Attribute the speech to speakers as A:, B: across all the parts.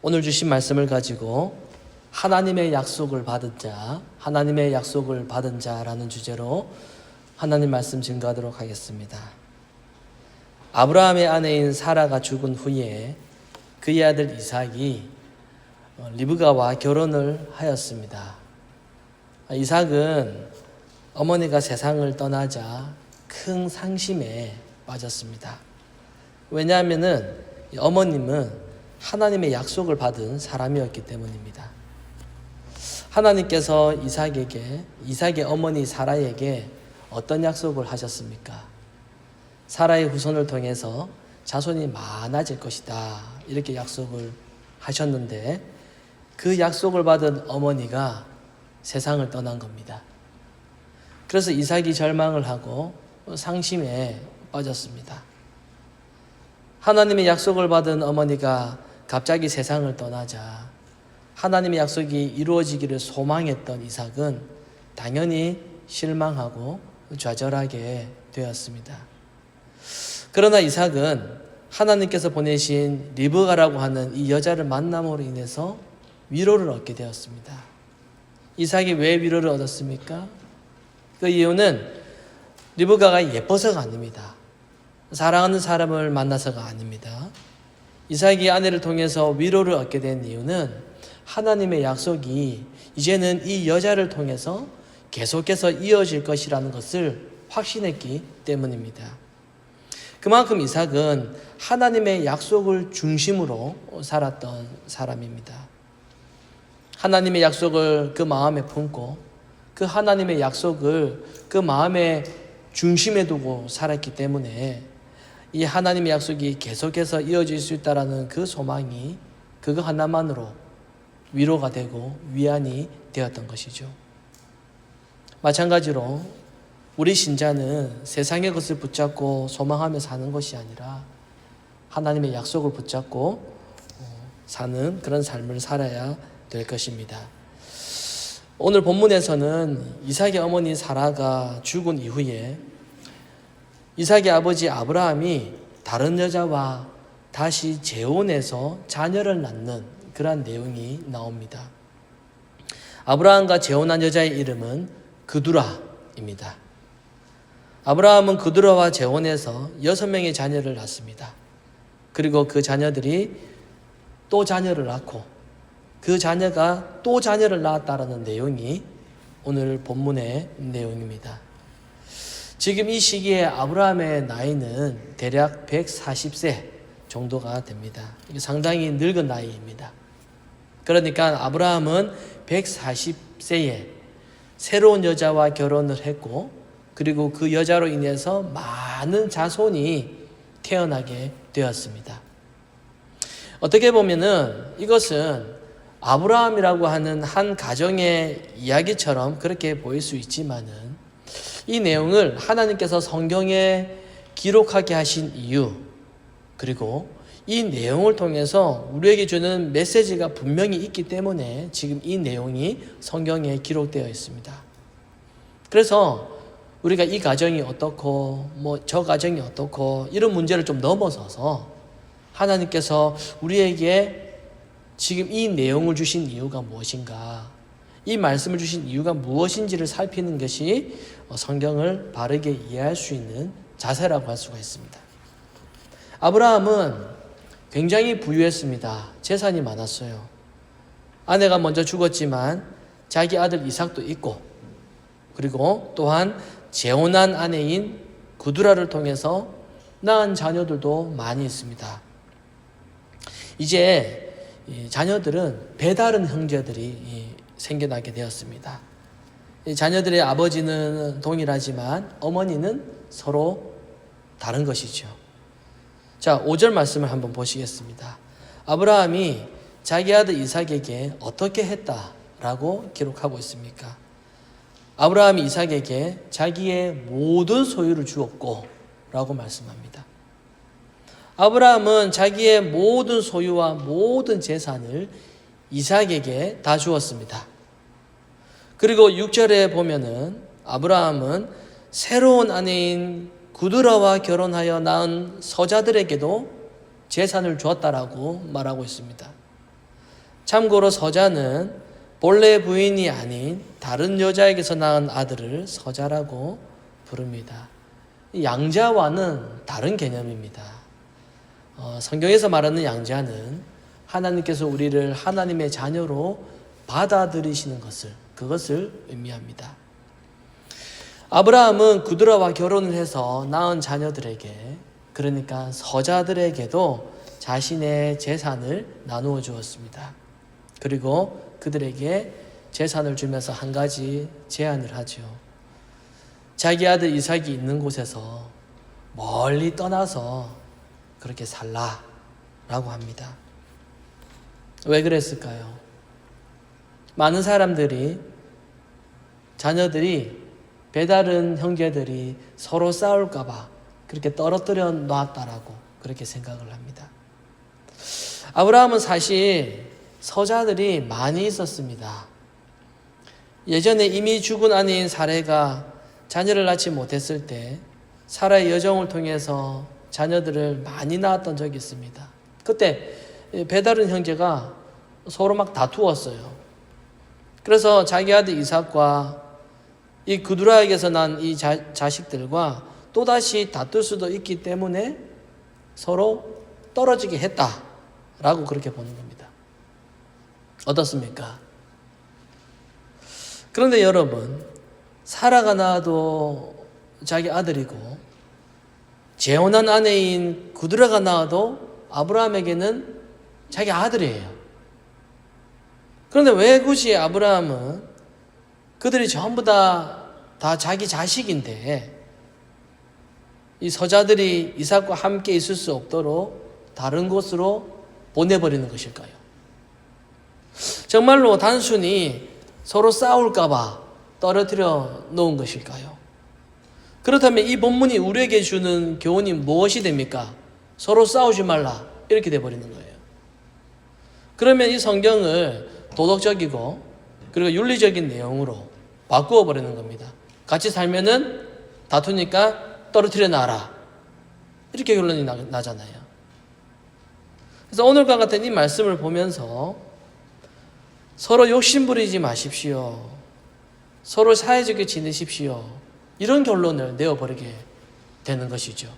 A: 오늘 주신 말씀을 가지고 하나님의 약속을 받은 자, 하나님의 약속을 받은 자라는 주제로 하나님 말씀 증거하도록 하겠습니다. 아브라함의 아내인 사라가 죽은 후에 그의 아들 이삭이 리브가와 결혼을 하였습니다. 이삭은 어머니가 세상을 떠나자 큰 상심에 빠졌습니다. 왜냐하면 어머님은 하나님의 약속을 받은 사람이었기 때문입니다. 하나님께서 이삭의 어머니 사라에게 어떤 약속을 하셨습니까? 사라의 후손을 통해서 자손이 많아질 것이다, 이렇게 약속을 하셨는데 그 약속을 받은 어머니가 세상을 떠난 겁니다. 그래서 이삭이 절망을 하고 상심에 빠졌습니다. 하나님의 약속을 받은 어머니가 갑자기 세상을 떠나자 하나님의 약속이 이루어지기를 소망했던 이삭은 당연히 실망하고 좌절하게 되었습니다. 그러나 이삭은 하나님께서 보내신 리브가라고 하는 이 여자를 만남으로 인해서 위로를 얻게 되었습니다. 이삭이 왜 위로를 얻었습니까? 그 이유는 리브가가 예뻐서가 아닙니다. 사랑하는 사람을 만나서가 아닙니다. 이삭이 아내를 통해서 위로를 얻게 된 이유는 하나님의 약속이 이제는 이 여자를 통해서 계속해서 이어질 것이라는 것을 확신했기 때문입니다. 그만큼 이삭은 하나님의 약속을 중심으로 살았던 사람입니다. 하나님의 약속을 그 마음에 품고 그 하나님의 약속을 그 마음의 중심에 두고 살았기 때문에 이 하나님의 약속이 계속해서 이어질 수 있다는 그 소망이 그거 하나만으로 위로가 되고 위안이 되었던 것이죠. 마찬가지로 우리 신자는 세상의 것을 붙잡고 소망하며 사는 것이 아니라 하나님의 약속을 붙잡고 사는 그런 삶을 살아야 될 것입니다. 오늘 본문에서는 이삭의 어머니 사라가 죽은 이후에 이삭의 아버지 아브라함이 다른 여자와 다시 재혼해서 자녀를 낳는 그러한 내용이 나옵니다. 아브라함과 재혼한 여자의 이름은 그두라입니다. 아브라함은 그두라와 재혼해서 6명의 자녀를 낳습니다. 그리고 그 자녀들이 또 자녀를 낳고 그 자녀가 또 자녀를 낳았다라는 내용이 오늘 본문의 내용입니다. 지금 이 시기에 아브라함의 나이는 대략 140세 정도가 됩니다. 이게 상당히 늙은 나이입니다. 그러니까 아브라함은 140세에 새로운 여자와 결혼을 했고 그리고 그 여자로 인해서 많은 자손이 태어나게 되었습니다. 어떻게 보면은 이것은 아브라함이라고 하는 한 가정의 이야기처럼 그렇게 보일 수 있지만은 이 내용을 하나님께서 성경에 기록하게 하신 이유, 그리고 이 내용을 통해서 우리에게 주는 메시지가 분명히 있기 때문에 지금 이 내용이 성경에 기록되어 있습니다. 그래서 우리가 이 가정이 어떻고 저 가정이 어떻고 이런 문제를 좀 넘어서서 하나님께서 우리에게 지금 이 내용을 주신 이유가 무엇인가, 이 말씀을 주신 이유가 무엇인지를 살피는 것이 성경을 바르게 이해할 수 있는 자세라고 할 수가 있습니다. 아브라함은 굉장히 부유했습니다. 재산이 많았어요. 아내가 먼저 죽었지만 자기 아들 이삭도 있고 그리고 또한 재혼한 아내인 그두라를 통해서 낳은 자녀들도 많이 있습니다. 이제 자녀들은 배다른 형제들이 생겨나게 되었습니다. 자녀들의 아버지는 동일하지만 어머니는 서로 다른 것이죠. 자, 5절 말씀을 한번 보시겠습니다. 아브라함이 자기 아들 이삭에게 어떻게 했다라고 기록하고 있습니까? 아브라함이 이삭에게 자기의 모든 소유를 주었고 라고 말씀합니다. 아브라함은 자기의 모든 소유와 모든 재산을 이삭에게 다 주었습니다. 그리고 6절에 보면은 아브라함은 새로운 아내인 그두라와 결혼하여 낳은 서자들에게도 재산을 주었다라고 말하고 있습니다. 참고로 서자는 본래 부인이 아닌 다른 여자에게서 낳은 아들을 서자라고 부릅니다. 양자와는 다른 개념입니다. 성경에서 말하는 양자는 하나님께서 우리를 하나님의 자녀로 받아들이시는 그것을 의미합니다. 아브라함은 구드라와 결혼을 해서 낳은 자녀들에게, 그러니까 서자들에게도 자신의 재산을 나누어 주었습니다. 그리고 그들에게 재산을 주면서 한 가지 제안을 하죠. 자기 아들 이삭이 있는 곳에서 멀리 떠나서 그렇게 살라라고 합니다. 왜 그랬을까요? 많은 사람들이, 자녀들이, 배다른 형제들이 서로 싸울까봐 그렇게 떨어뜨려 놨다라고 그렇게 생각을 합니다. 아브라함은 사실 서자들이 많이 있었습니다. 예전에 이미 죽은 아내인 사레가 자녀를 낳지 못했을 때 사라의 여정을 통해서 자녀들을 많이 낳았던 적이 있습니다. 그때 배다른 형제가 서로 막 다투었어요. 그래서 자기 아들 이삭과 이 그두라에게서 난 이 자식들과 또다시 다툴 수도 있기 때문에 서로 떨어지게 했다라고 그렇게 보는 겁니다. 어떻습니까? 그런데 여러분, 사라가 낳아도 자기 아들이고 재혼한 아내인 그두라가 낳아도 아브라함에게는 자기 아들이에요. 그런데 왜 굳이 아브라함은 그들이 전부 다 자기 자식인데 이 서자들이 이삭과 함께 있을 수 없도록 다른 곳으로 보내버리는 것일까요? 정말로 단순히 서로 싸울까봐 떨어뜨려 놓은 것일까요? 그렇다면 이 본문이 우리에게 주는 교훈이 무엇이 됩니까? 서로 싸우지 말라, 이렇게 돼버리는 거예요. 그러면 이 성경을 도덕적이고 그리고 윤리적인 내용으로 바꾸어 버리는 겁니다. 같이 살면은 다투니까 떨어뜨려 놔라, 이렇게 결론이 나잖아요. 그래서 오늘과 같은 이 말씀을 보면서 서로 욕심부리지 마십시오, 서로 사회적에 지내십시오, 이런 결론을 내어버리게 되는 것이죠.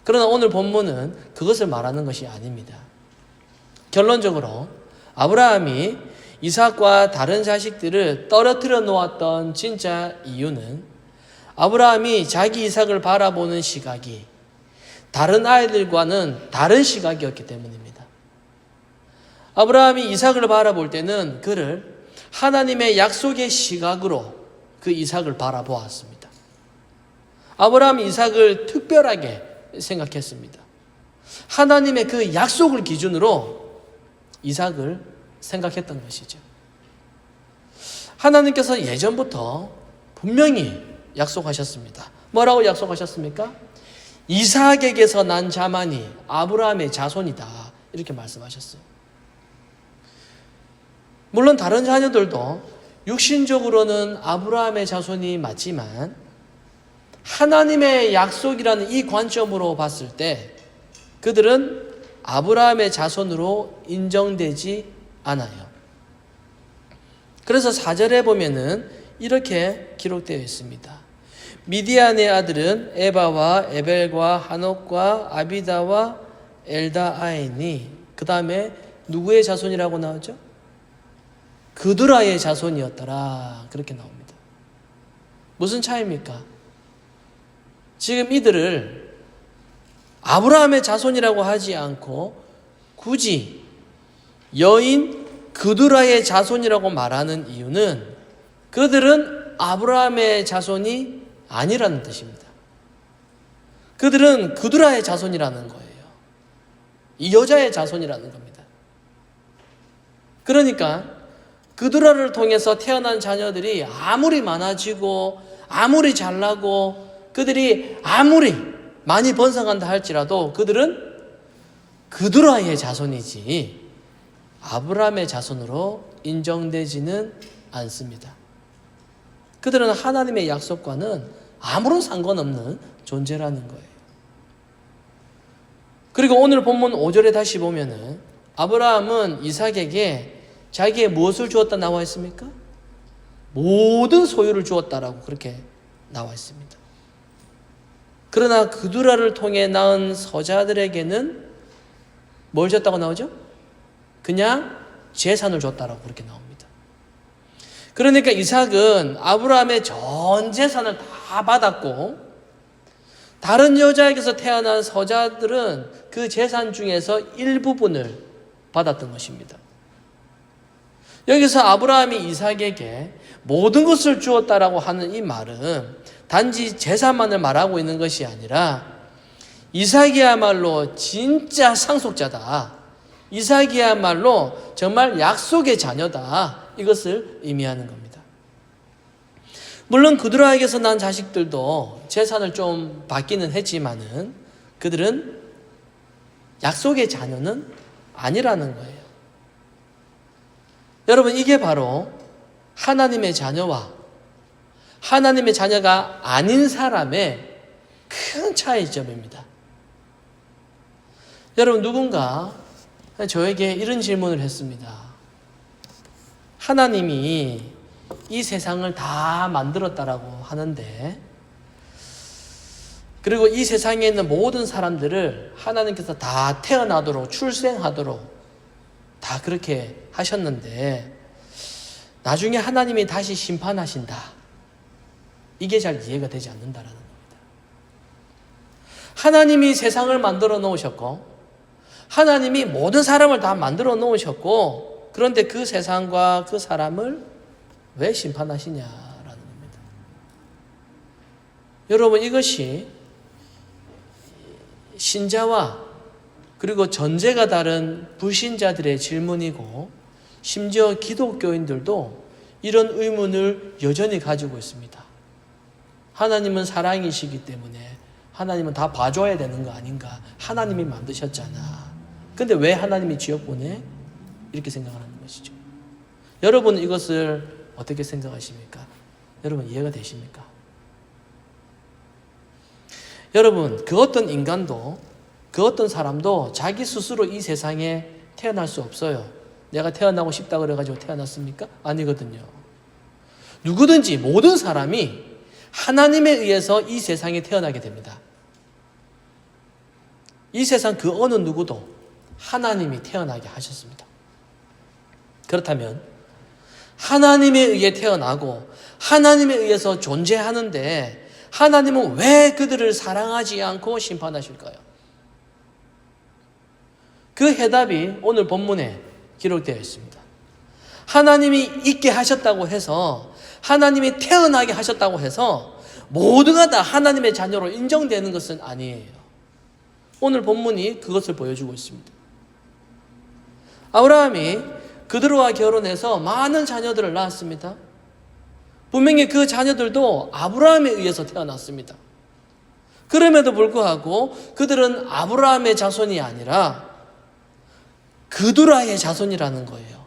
A: 그러나 오늘 본문은 그것을 말하는 것이 아닙니다. 결론적으로 아브라함이 이삭과 다른 자식들을 떨어뜨려 놓았던 진짜 이유는 아브라함이 자기 이삭을 바라보는 시각이 다른 아이들과는 다른 시각이었기 때문입니다. 아브라함이 이삭을 바라볼 때는 그를 하나님의 약속의 시각으로 그 이삭을 바라보았습니다. 아브라함이 이삭을 특별하게 생각했습니다. 하나님의 그 약속을 기준으로 이삭을 생각했던 것이죠. 하나님께서 예전부터 분명히 약속하셨습니다. 뭐라고 약속하셨습니까? 이삭에게서 난 자만이 아브라함의 자손이다, 이렇게 말씀하셨어요. 물론 다른 자녀들도 육신적으로는 아브라함의 자손이 맞지만 하나님의 약속이라는 이 관점으로 봤을 때 그들은 아브라함의 자손으로 인정되지 않아요. 그래서 4절에 보면은 이렇게 기록되어 있습니다. 미디안의 아들은 에바와 에벨과 하녹과 아비다와 엘다아이니, 그 다음에 누구의 자손이라고 나오죠? 그두라의 자손이었더라, 그렇게 나옵니다. 무슨 차이입니까? 지금 이들을 아브라함의 자손이라고 하지 않고 굳이 여인 그두라의 자손이라고 말하는 이유는 그들은 아브라함의 자손이 아니라는 뜻입니다. 그들은 그두라의 자손이라는 거예요. 이 여자의 자손이라는 겁니다. 그러니까 그두라를 통해서 태어난 자녀들이 아무리 많아지고 아무리 잘나고 그들이 아무리 많이 번성한다 할지라도 그들은 그두라의 자손이지 아브라함의 자손으로 인정되지는 않습니다. 그들은 하나님의 약속과는 아무런 상관없는 존재라는 거예요. 그리고 오늘 본문 5절에 다시 보면은 아브라함은 이삭에게 자기의 무엇을 주었다 나와 있습니까? 모든 소유를 주었다라고 그렇게 나와 있습니다. 그러나 그두라를 통해 낳은 서자들에게는 뭘 줬다고 나오죠? 그냥 재산을 줬다라고 그렇게 나옵니다. 그러니까 이삭은 아브라함의 전 재산을 다 받았고, 다른 여자에게서 태어난 서자들은 그 재산 중에서 일부분을 받았던 것입니다. 여기서 아브라함이 이삭에게 모든 것을 주었다라고 하는 이 말은 단지 재산만을 말하고 있는 것이 아니라 이삭이야말로 진짜 상속자다. 이삭이야말로 정말 약속의 자녀다. 이것을 의미하는 겁니다. 물론 그들에게서 난 자식들도 재산을 좀 받기는 했지만은 그들은 약속의 자녀는 아니라는 거예요. 여러분, 이게 바로 하나님의 자녀와 하나님의 자녀가 아닌 사람의 큰 차이점입니다. 여러분, 누군가 저에게 이런 질문을 했습니다. 하나님이 이 세상을 다 만들었다라고 하는데, 그리고 이 세상에 있는 모든 사람들을 하나님께서 다 태어나도록 출생하도록 다 그렇게 하셨는데 나중에 하나님이 다시 심판하신다. 이게 잘 이해가 되지 않는다라는 겁니다. 하나님이 세상을 만들어 놓으셨고 하나님이 모든 사람을 다 만들어 놓으셨고, 그런데 그 세상과 그 사람을 왜 심판하시냐라는 겁니다. 여러분, 이것이 신자와 그리고 전제가 다른 불신자들의 질문이고, 심지어 기독교인들도 이런 의문을 여전히 가지고 있습니다. 하나님은 사랑이시기 때문에 하나님은 다 봐줘야 되는 거 아닌가? 하나님이 만드셨잖아. 근데 왜 하나님이 지옥 보내? 이렇게 생각하는 것이죠. 여러분은 이것을 어떻게 생각하십니까? 여러분, 이해가 되십니까? 여러분, 그 어떤 인간도, 그 어떤 사람도 자기 스스로 이 세상에 태어날 수 없어요. 내가 태어나고 싶다 그래가지고 태어났습니까? 아니거든요. 누구든지 모든 사람이 하나님에 의해서 이 세상에 태어나게 됩니다. 이 세상 그 어느 누구도 하나님이 태어나게 하셨습니다. 그렇다면 하나님에 의해 태어나고 하나님에 의해서 존재하는데 하나님은 왜 그들을 사랑하지 않고 심판하실까요? 그 해답이 오늘 본문에 기록되어 있습니다. 하나님이 있게 하셨다고 해서, 하나님이 태어나게 하셨다고 해서 모두가 다 하나님의 자녀로 인정되는 것은 아니에요. 오늘 본문이 그것을 보여주고 있습니다. 아브라함이 그들과 결혼해서 많은 자녀들을 낳았습니다. 분명히 그 자녀들도 아브라함에 의해서 태어났습니다. 그럼에도 불구하고 그들은 아브라함의 자손이 아니라 그두라의 자손이라는 거예요.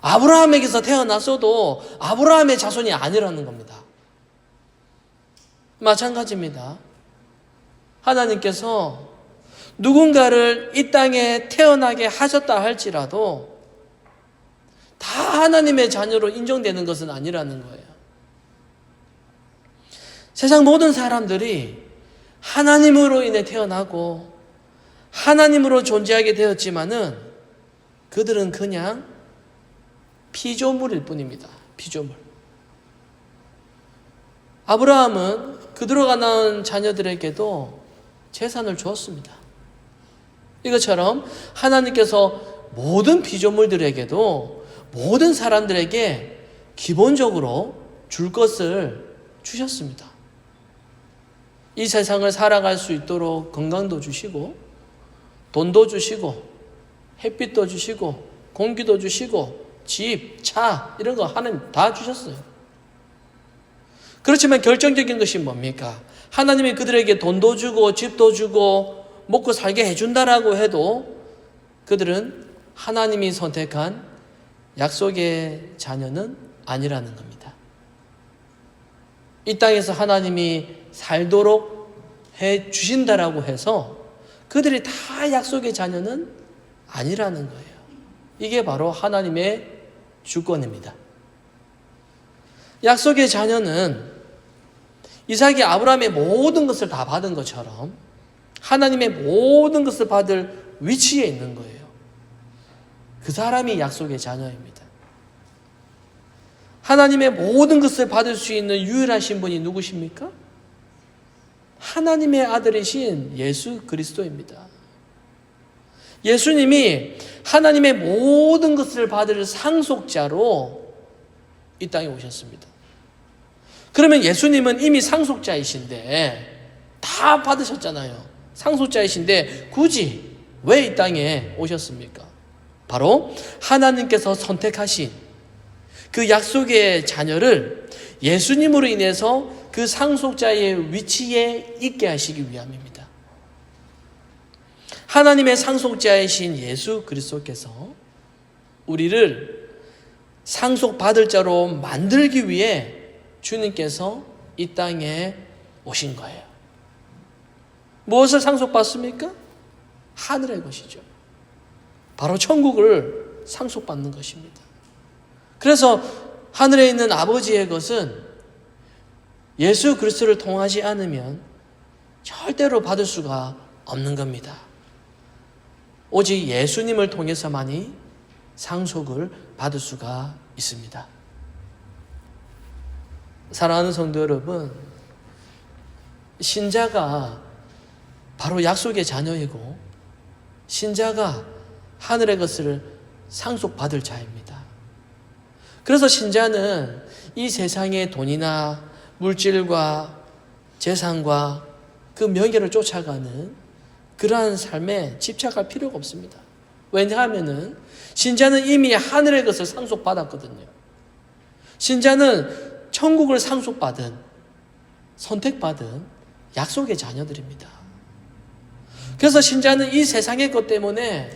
A: 아브라함에게서 태어났어도 아브라함의 자손이 아니라는 겁니다. 마찬가지입니다. 하나님께서 누군가를 이 땅에 태어나게 하셨다 할지라도 다 하나님의 자녀로 인정되는 것은 아니라는 거예요. 세상 모든 사람들이 하나님으로 인해 태어나고 하나님으로 존재하게 되었지만은 그들은 그냥 피조물일 뿐입니다. 피조물. 아브라함은 그들과 낳은 자녀들에게도 재산을 주었습니다. 이것처럼 하나님께서 모든 피조물들에게도 모든 사람들에게 기본적으로 줄 것을 주셨습니다. 이 세상을 살아갈 수 있도록 건강도 주시고 돈도 주시고 햇빛도 주시고 공기도 주시고 집, 차 이런 거 하나님 다 주셨어요. 그렇지만 결정적인 것이 뭡니까? 하나님이 그들에게 돈도 주고 집도 주고 먹고 살게 해준다라고 해도 그들은 하나님이 선택한 약속의 자녀는 아니라는 겁니다. 이 땅에서 하나님이 살도록 해 주신다라고 해서 그들이 다 약속의 자녀는 아니라는 거예요. 이게 바로 하나님의 주권입니다. 약속의 자녀는 이삭이 아브라함의 모든 것을 다 받은 것처럼 하나님의 모든 것을 받을 위치에 있는 거예요. 그 사람이 약속의 자녀입니다. 하나님의 모든 것을 받을 수 있는 유일하신 분이 누구십니까? 하나님의 아들이신 예수 그리스도입니다. 예수님이 하나님의 모든 것을 받을 상속자로 이 땅에 오셨습니다. 그러면 예수님은 이미 상속자이신데 다 받으셨잖아요. 상속자이신데 굳이 왜 이 땅에 오셨습니까? 바로 하나님께서 선택하신 그 약속의 자녀를 예수님으로 인해서 그 상속자의 위치에 있게 하시기 위함입니다. 하나님의 상속자이신 예수 그리스도께서 우리를 상속받을 자로 만들기 위해 주님께서 이 땅에 오신 거예요. 무엇을 상속받습니까? 하늘의 것이죠. 바로 천국을 상속받는 것입니다. 그래서 하늘에 있는 아버지의 것은 예수 그리스도를 통하지 않으면 절대로 받을 수가 없는 겁니다. 오직 예수님을 통해서만이 상속을 받을 수가 있습니다. 사랑하는 성도 여러분, 신자가 바로 약속의 자녀이고 신자가 하늘의 것을 상속받을 자입니다. 그래서 신자는 이 세상의 돈이나 물질과 재산과 그 명예를 쫓아가는 그러한 삶에 집착할 필요가 없습니다. 왜냐하면 신자는 이미 하늘의 것을 상속받았거든요. 신자는 천국을 상속받은, 선택받은 약속의 자녀들입니다. 그래서 신자는 이 세상의 것 때문에,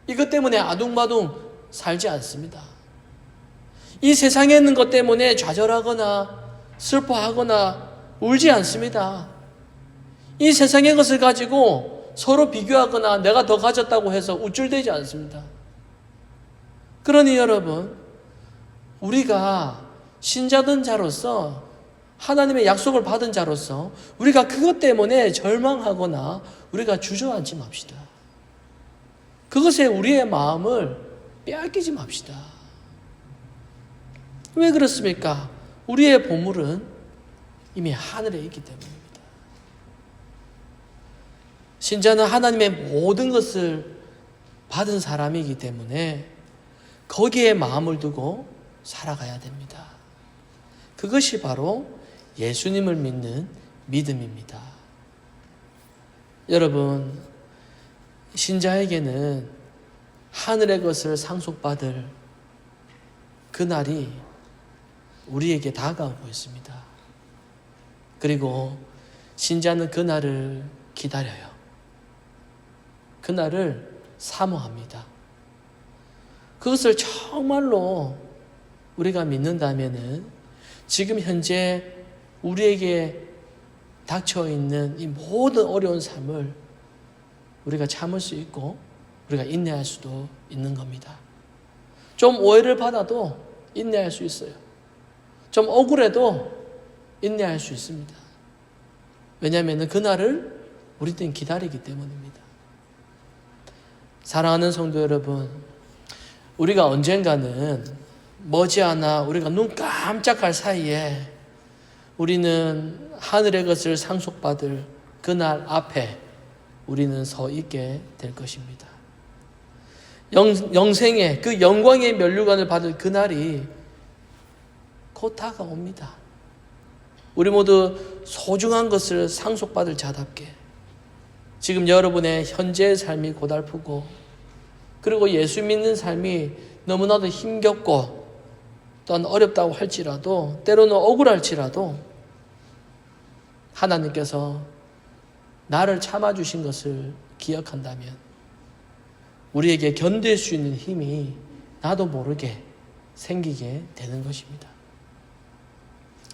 A: 이것 때문에 아둥바둥 살지 않습니다. 이 세상에 있는 것 때문에 좌절하거나 슬퍼하거나 울지 않습니다. 이 세상의 것을 가지고 서로 비교하거나 내가 더 가졌다고 해서 우쭐대지 않습니다. 그러니 여러분, 우리가 신자된 자로서 하나님의 약속을 받은 자로서 우리가 그것 때문에 절망하거나 우리가 주저앉지 맙시다. 그것에 우리의 마음을 빼앗기지 맙시다. 왜 그렇습니까? 우리의 보물은 이미 하늘에 있기 때문입니다. 신자는 하나님의 모든 것을 받은 사람이기 때문에 거기에 마음을 두고 살아가야 됩니다. 그것이 바로 예수님을 믿는 믿음입니다. 여러분, 신자에게는 하늘의 것을 상속받을 그날이 우리에게 다가오고 있습니다. 그리고 신자는 그날을 기다려요. 그날을 사모합니다. 그것을 정말로 우리가 믿는다면은 지금 현재 우리에게 닥쳐 있는 이 모든 어려운 삶을 우리가 참을 수 있고 우리가 인내할 수도 있는 겁니다. 좀 오해를 받아도 인내할 수 있어요. 좀 억울해도 인내할 수 있습니다. 왜냐하면 그날을 우리는 기다리기 때문입니다. 사랑하는 성도 여러분, 우리가 언젠가는 머지않아 우리가 눈 깜짝할 사이에 우리는 하늘의 것을 상속받을 그날 앞에 우리는 서 있게 될 것입니다. 영생의 그 영광의 면류관을 받을 그날이 곧 다가옵니다. 우리 모두 소중한 것을 상속받을 자답게 지금 여러분의 현재의 삶이 고달프고 그리고 예수 믿는 삶이 너무나도 힘겹고 또한 어렵다고 할지라도 때로는 억울할지라도 하나님께서 나를 참아주신 것을 기억한다면 우리에게 견딜 수 있는 힘이 나도 모르게 생기게 되는 것입니다.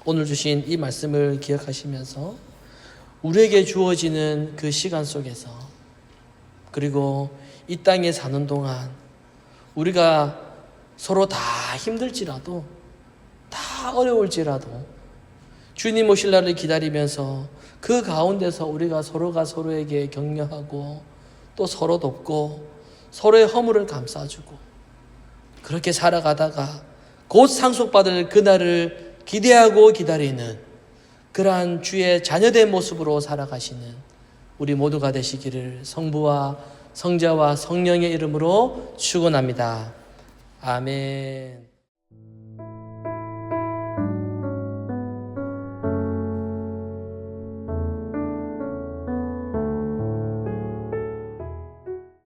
A: 오늘 주신 이 말씀을 기억하시면서 우리에게 주어지는 그 시간 속에서 그리고 이 땅에 사는 동안 우리가 서로 다 힘들지라도, 다 어려울지라도 주님 오실 날을 기다리면서 그 가운데서 우리가 서로가 서로에게 격려하고 또 서로 돕고 서로의 허물을 감싸주고 그렇게 살아가다가 곧 상속받을 그날을 기대하고 기다리는 그러한 주의 자녀된 모습으로 살아가시는 우리 모두가 되시기를 성부와 성자와 성령의 이름으로 축원합니다. 아멘.